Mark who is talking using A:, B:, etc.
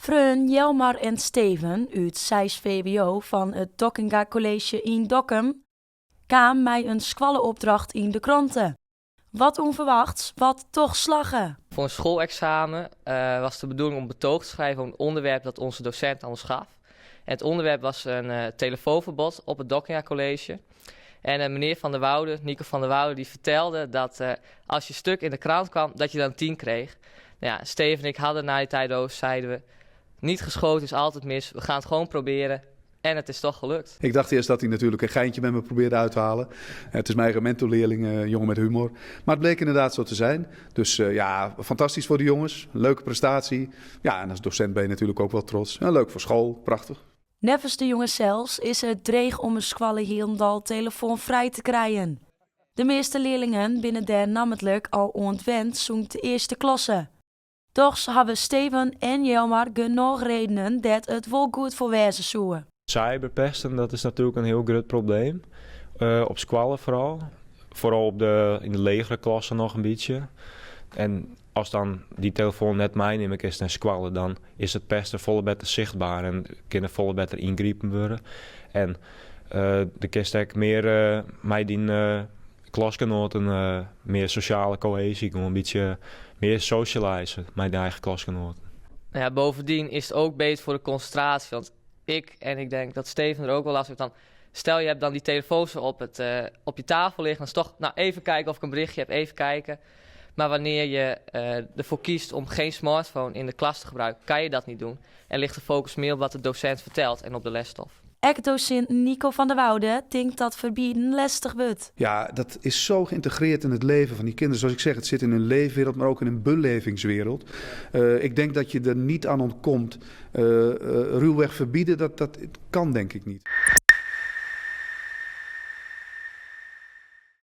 A: Freun, Jelmar en Steven uit 6 VWO van het Dokkinga College in Dokkum kwamen met een squallenopdracht in de kranten. Wat onverwachts, wat toch slaggen.
B: Voor een schoolexamen was de bedoeling om betoog te schrijven over een onderwerp dat onze docent aan ons gaf. En het onderwerp was een telefoonverbod op het Dokkinga College. En meneer Van der Woude, Nico van der Woude, die vertelde dat als je stuk in de krant kwam, dat je dan 10 kreeg. Nou ja, Steven en ik hadden na die tijd over, zeiden we, niet geschoten is altijd mis. We gaan het gewoon proberen. En het is toch gelukt.
C: Ik dacht eerst dat hij natuurlijk een geintje met me probeerde uit te halen. Het is mijn eigen mentorleerling, een jongen met humor. Maar het bleek inderdaad zo te zijn. Dus ja, fantastisch voor de jongens. Leuke prestatie. Ja, en als docent ben je natuurlijk ook wel trots. En leuk voor school, prachtig.
A: Nevens de jongens zelfs is het dreig om een squalle Hielendal telefoonvrij te krijgen. De meeste leerlingen binnen daar namelijk al ontwend zoekt de eerste klasse. Toch hebben Steven en Jelmar genoeg redenen dat het wel goed voor wezen zoeken.
D: Cyberpesten, dat is natuurlijk een heel groot probleem. Op squallen vooral. Vooral in de legere klassen nog een beetje. En als dan die telefoon net meenemen is naar squallen, dan is het pesten volle beter zichtbaar en kunnen volle beter ingrepen worden. En de kist ook meer met die klasgenoten, meer sociale cohesie, gewoon een beetje meer socializen met de eigen klasgenoten.
B: Nou ja, bovendien is het ook beter voor de concentratie. Want ik denk dat Steven er ook wel last heeft van. Stel je hebt dan die telefoon zo op je tafel liggen. Dan is toch, nou even kijken of ik een berichtje heb, even kijken. Maar wanneer je ervoor kiest om geen smartphone in de klas te gebruiken, kan je dat niet doen. En ligt de focus meer op wat de docent vertelt en op de lesstof.
A: Ex-docent Nico van der Woude denkt dat verbieden lastig wordt.
C: Ja, dat is zo geïntegreerd in het leven van die kinderen. Zoals ik zeg, het zit in hun leefwereld, maar ook in een belevingswereld. Ik denk dat je er niet aan ontkomt. Ruwweg verbieden, dat kan denk ik niet.